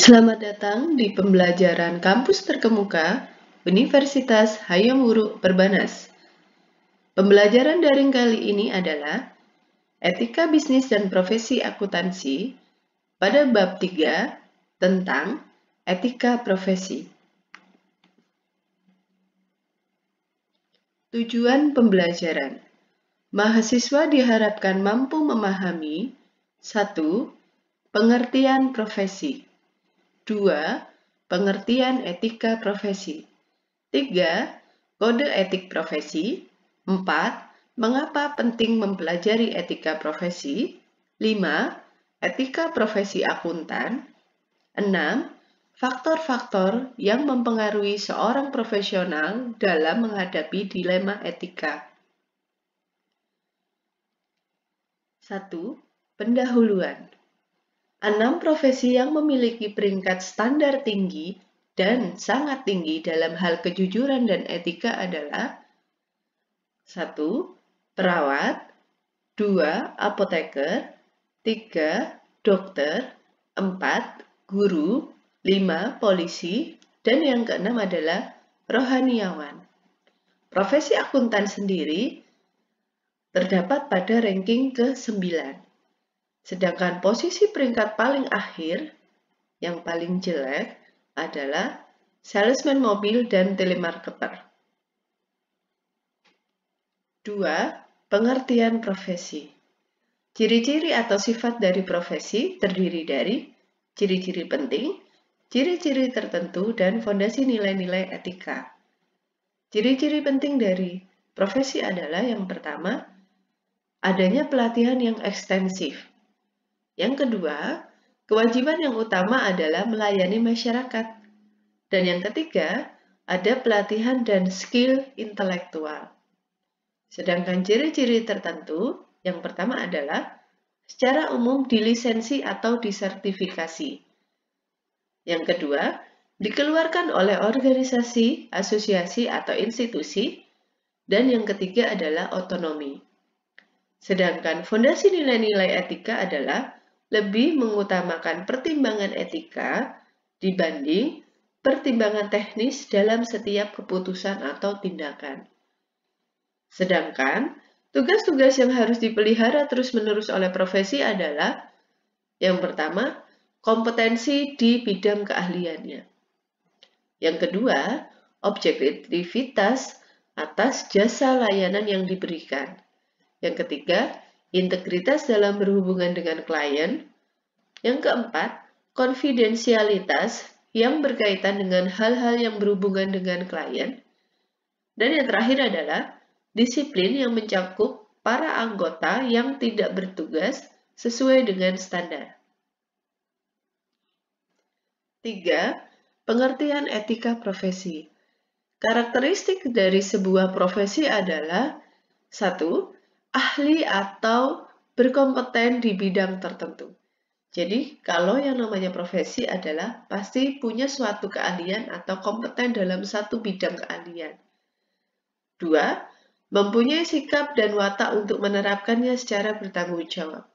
Selamat datang di pembelajaran kampus terkemuka Universitas Hayam Wuruk Perbanas. Pembelajaran daring kali ini adalah Etika Bisnis dan Profesi Akuntansi pada bab 3 tentang etika profesi. Tujuan pembelajaran. Mahasiswa diharapkan mampu memahami 1. Pengertian profesi. 2. Pengertian etika profesi. 3. Kode etik profesi. 4. Mengapa penting mempelajari etika profesi. 5. Etika profesi akuntan. 6. Faktor-faktor yang mempengaruhi seorang profesional dalam menghadapi dilema etika. 1. Pendahuluan. 6 profesi yang memiliki peringkat standar tinggi dan sangat tinggi dalam hal kejujuran dan etika adalah 1. Perawat. 2. Apoteker. 3. Dokter. 4. Guru. 5. Polisi. Dan yang keenam adalah rohaniawan. Profesi akuntan sendiri terdapat pada ranking ke-9. Sedangkan posisi peringkat paling akhir, yang paling jelek, adalah salesman mobil dan telemarketer. 2. Pengertian profesi. Ciri-ciri atau sifat dari profesi terdiri dari ciri-ciri penting, ciri-ciri tertentu, dan fondasi nilai-nilai etika. Ciri-ciri penting dari profesi adalah yang pertama, adanya pelatihan yang ekstensif. Yang kedua, kewajiban yang utama adalah melayani masyarakat. Dan yang ketiga, ada pelatihan dan skill intelektual. Sedangkan ciri-ciri tertentu, yang pertama adalah secara umum dilisensi atau disertifikasi. Yang kedua, dikeluarkan oleh organisasi, asosiasi, atau institusi. Dan yang ketiga adalah otonomi. Sedangkan fondasi nilai-nilai etika adalah lebih mengutamakan pertimbangan etika dibanding pertimbangan teknis dalam setiap keputusan atau tindakan. Sedangkan tugas-tugas yang harus dipelihara terus-menerus oleh profesi adalah yang pertama, kompetensi di bidang keahliannya. Yang kedua, objektivitas atas jasa layanan yang diberikan. Yang ketiga, integritas dalam berhubungan dengan klien. Yang keempat, konfidensialitas yang berkaitan dengan hal-hal yang berhubungan dengan klien. Dan yang terakhir adalah disiplin yang mencakup para anggota yang tidak bertugas sesuai dengan standar. 3. Pengertian etika profesi. Karakteristik dari sebuah profesi adalah 1. Ahli atau berkompeten di bidang tertentu. Jadi, kalau yang namanya profesi adalah pasti punya suatu keahlian atau kompeten dalam satu bidang keahlian. 2. Mempunyai sikap dan watak untuk menerapkannya secara bertanggung jawab.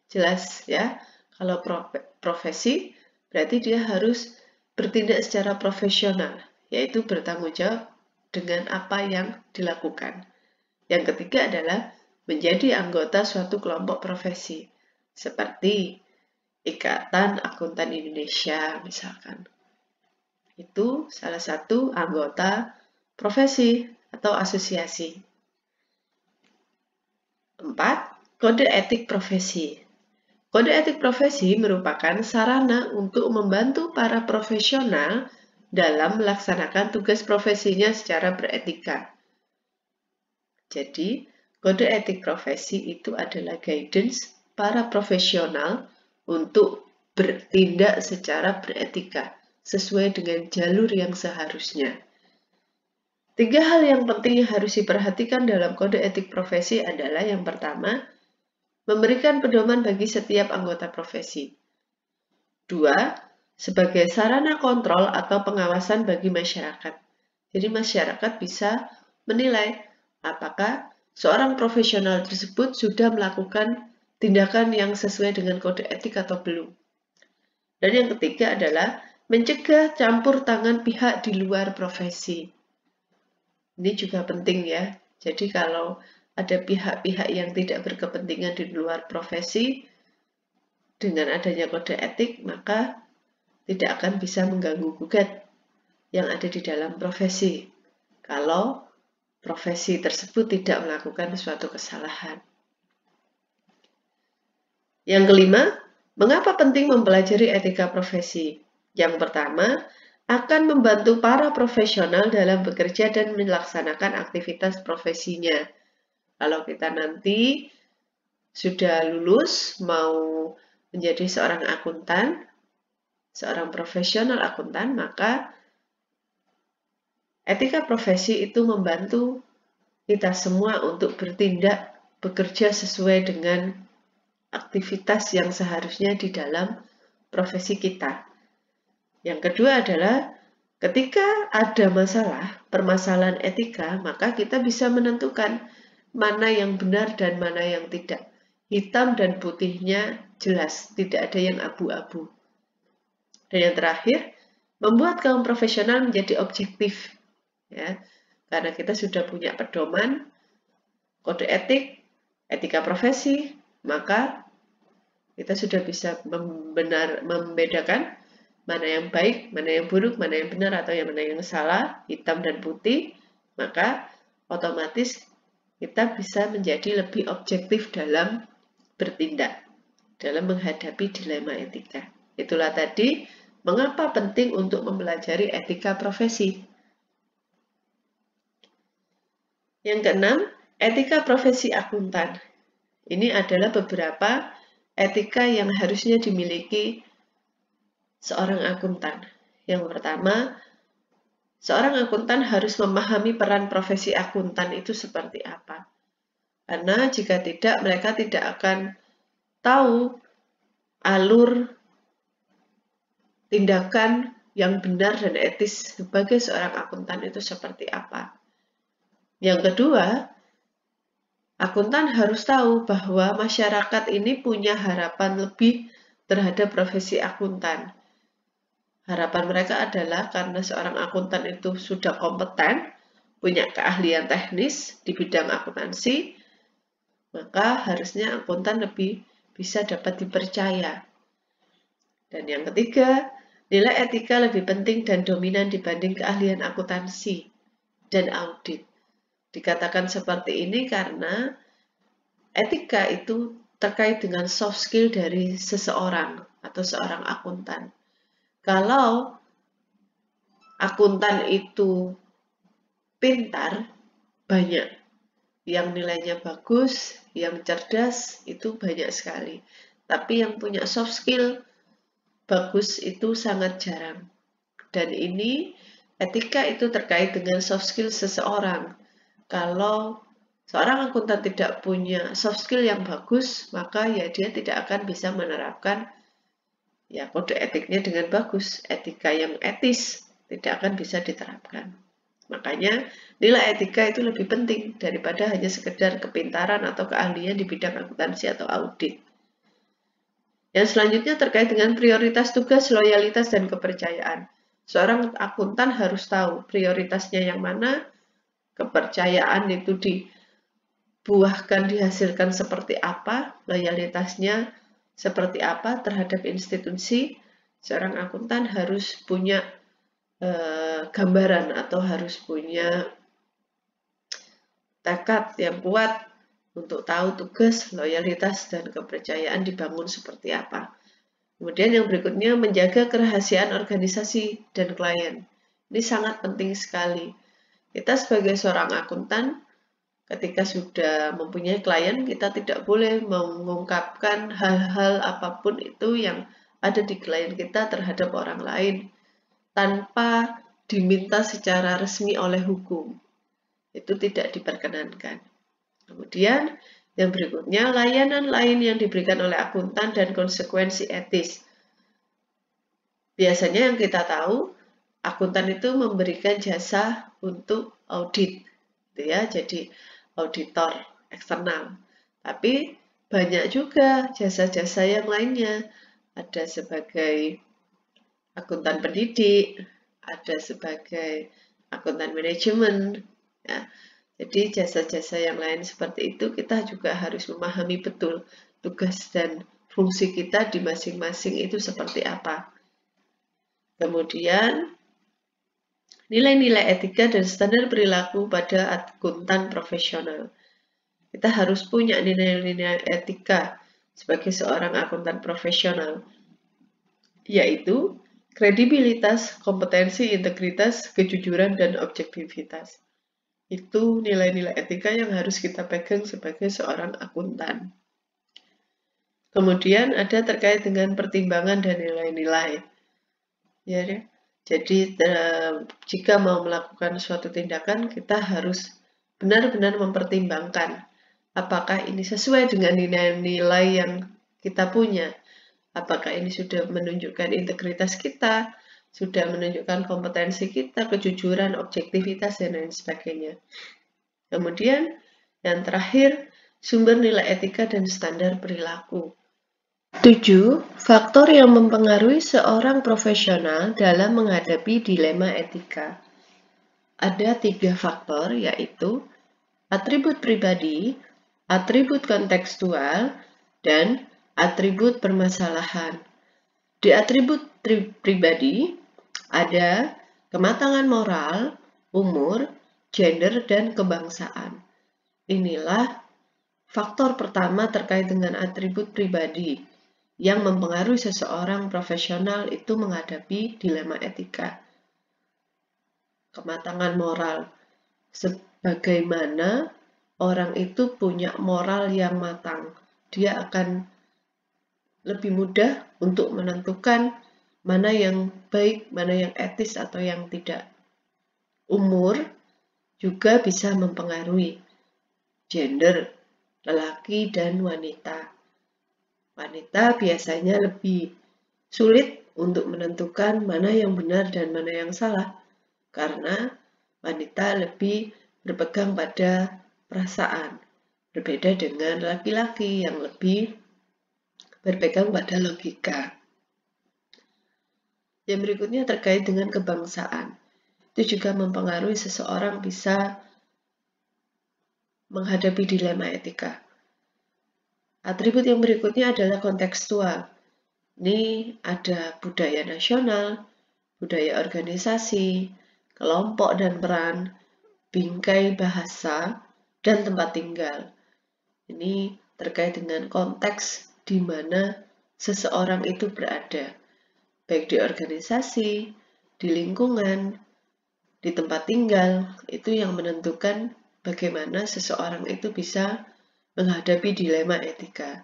Jelas ya, kalau profesi berarti dia harus bertindak secara profesional, yaitu bertanggung jawab dengan apa yang dilakukan. Yang ketiga adalah menjadi anggota suatu kelompok profesi, seperti Ikatan Akuntan Indonesia misalkan. Itu salah satu anggota profesi atau asosiasi. 4. Kode etik profesi. Kode etik profesi merupakan sarana untuk membantu para profesional dalam melaksanakan tugas profesinya secara beretika. Jadi, kode etik profesi itu adalah guidance para profesional untuk bertindak secara beretika, sesuai dengan jalur yang seharusnya. 3 hal yang penting yang harus diperhatikan dalam kode etik profesi adalah yang pertama, memberikan pedoman bagi setiap anggota profesi. 2. Sebagai sarana kontrol atau pengawasan bagi masyarakat. Jadi masyarakat bisa menilai apakah seorang profesional tersebut sudah melakukan tindakan yang sesuai dengan kode etik atau belum. Dan yang ketiga adalah mencegah campur tangan pihak di luar profesi. Ini juga penting ya. Jadi kalau ada pihak-pihak yang tidak berkepentingan di luar profesi, dengan adanya kode etik, maka tidak akan bisa mengganggu-gugat yang ada di dalam profesi kalau profesi tersebut tidak melakukan suatu kesalahan. Yang kelima, mengapa penting mempelajari etika profesi? Yang pertama, akan membantu para profesional dalam bekerja dan melaksanakan aktivitas profesinya. Kalau kita nanti sudah lulus, mau menjadi seorang akuntan, seorang profesional akuntan, maka etika profesi itu membantu kita semua untuk bertindak, bekerja sesuai dengan aktivitas yang seharusnya di dalam profesi kita. Yang kedua adalah ketika ada masalah, permasalahan etika, maka kita bisa menentukan mana yang benar dan mana yang tidak. Hitam dan putihnya jelas, tidak ada yang abu-abu. Dan yang terakhir, membuat kaum profesional menjadi objektif. Ya, karena kita sudah punya pedoman, kode etik, etika profesi, maka kita sudah bisa membedakan mana yang baik, mana yang buruk, mana yang benar atau mana yang salah, hitam dan putih, maka otomatis kita bisa menjadi lebih objektif dalam bertindak, dalam menghadapi dilema etika. Itulah tadi mengapa penting untuk mempelajari etika profesi. Yang keenam, etika profesi akuntan. Ini adalah beberapa etika yang harusnya dimiliki seorang akuntan. Yang pertama, seorang akuntan harus memahami peran profesi akuntan itu seperti apa. Karena jika tidak, mereka tidak akan tahu alur tindakan yang benar dan etis sebagai seorang akuntan itu seperti apa. Yang kedua, akuntan harus tahu bahwa masyarakat ini punya harapan lebih terhadap profesi akuntan. Harapan mereka adalah karena seorang akuntan itu sudah kompeten, punya keahlian teknis di bidang akuntansi, maka harusnya akuntan lebih bisa dapat dipercaya. Dan yang ketiga, nilai etika lebih penting dan dominan dibanding keahlian akuntansi dan audit. Dikatakan seperti ini karena etika itu terkait dengan soft skill dari seseorang atau seorang akuntan. Kalau akuntan itu pintar, banyak. Yang nilainya bagus, yang cerdas, itu banyak sekali. Tapi yang punya soft skill bagus itu sangat jarang. Dan ini etika itu terkait dengan soft skill seseorang. Kalau seorang akuntan tidak punya soft skill yang bagus, maka ya dia tidak akan bisa menerapkan ya kode etiknya dengan bagus. Etika yang etis tidak akan bisa diterapkan. Makanya nilai etika itu lebih penting daripada hanya sekedar kepintaran atau keahlian di bidang akuntansi atau audit. Yang selanjutnya terkait dengan prioritas tugas, loyalitas, dan kepercayaan. Seorang akuntan harus tahu prioritasnya yang mana, kepercayaan itu dibuahkan, dihasilkan seperti apa, loyalitasnya seperti apa terhadap institusi. Seorang akuntan harus punya gambaran atau harus punya tekad yang kuat untuk tahu tugas, loyalitas, dan kepercayaan dibangun seperti apa. Kemudian yang berikutnya, menjaga kerahasiaan organisasi dan klien. Ini sangat penting sekali. Kita sebagai seorang akuntan, ketika sudah mempunyai klien, kita tidak boleh mengungkapkan hal-hal apapun itu yang ada di klien kita terhadap orang lain tanpa diminta secara resmi oleh hukum. Itu tidak diperkenankan. Kemudian yang berikutnya, layanan lain yang diberikan oleh akuntan dan konsekuensi etis. Biasanya yang kita tahu, akuntan itu memberikan jasa untuk audit, gitu ya, jadi auditor eksternal. Tapi banyak juga jasa-jasa yang lainnya. Ada sebagai akuntan pendidik, ada sebagai akuntan manajemen. Ya. Jadi jasa-jasa yang lain seperti itu kita juga harus memahami betul tugas dan fungsi kita di masing-masing itu seperti apa. Kemudian nilai-nilai etika dan standar perilaku pada akuntan profesional. Kita harus punya nilai-nilai etika sebagai seorang akuntan profesional, yaitu kredibilitas, kompetensi, integritas, kejujuran, dan objektivitas. Itu nilai-nilai etika yang harus kita pegang sebagai seorang akuntan. Kemudian ada terkait dengan pertimbangan dan nilai-nilai. Ya, jadi jika mau melakukan suatu tindakan, kita harus benar-benar mempertimbangkan apakah ini sesuai dengan nilai-nilai yang kita punya. Apakah ini sudah menunjukkan integritas kita, sudah menunjukkan kompetensi kita, kejujuran, objektivitas, dan lain sebagainya. Kemudian, yang terakhir, sumber nilai etika dan standar perilaku. 7. Faktor yang mempengaruhi seorang profesional dalam menghadapi dilema etika. Ada 3 faktor, yaitu atribut pribadi, atribut kontekstual, dan atribut permasalahan. Di atribut pribadi, ada kematangan moral, umur, gender, dan kebangsaan. Inilah faktor pertama terkait dengan atribut pribadi yang mempengaruhi seseorang profesional itu menghadapi dilema etika. Kematangan moral, sebagaimana orang itu punya moral yang matang, dia akan lebih mudah untuk menentukan mana yang baik, mana yang etis atau yang tidak. Umur juga bisa mempengaruhi gender, lelaki dan wanita. Wanita biasanya lebih sulit untuk menentukan mana yang benar dan mana yang salah, karena wanita lebih berpegang pada perasaan, berbeda dengan laki-laki yang lebih berpegang pada logika. Yang berikutnya terkait dengan kebangsaan. Itu juga mempengaruhi seseorang bisa menghadapi dilema etika. Atribut yang berikutnya adalah kontekstual. Ini ada budaya nasional, budaya organisasi, kelompok dan peran, bingkai bahasa, dan tempat tinggal. Ini terkait dengan konteks di mana seseorang itu berada, baik di organisasi, di lingkungan, di tempat tinggal, itu yang menentukan bagaimana seseorang itu bisa menghadapi dilema etika.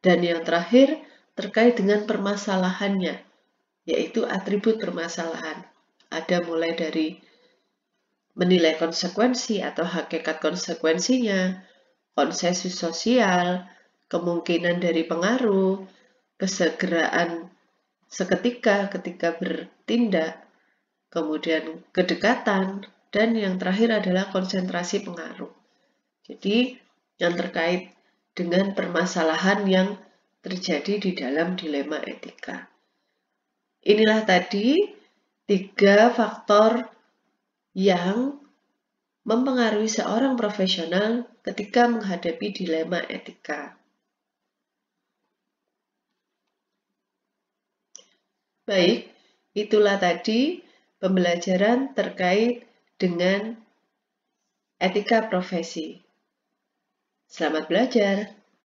Dan yang terakhir, terkait dengan permasalahannya, yaitu atribut permasalahan. Ada mulai dari menilai konsekuensi atau hakikat konsekuensinya, konsensus sosial, kemungkinan dari pengaruh, kesegeraan seketika ketika bertindak, kemudian kedekatan, dan yang terakhir adalah konsentrasi pengaruh. Jadi, yang terkait dengan permasalahan yang terjadi di dalam dilema etika. Inilah tadi 3 faktor yang mempengaruhi seorang profesional ketika menghadapi dilema etika. Baik, itulah tadi pembelajaran terkait dengan etika profesi. Selamat belajar!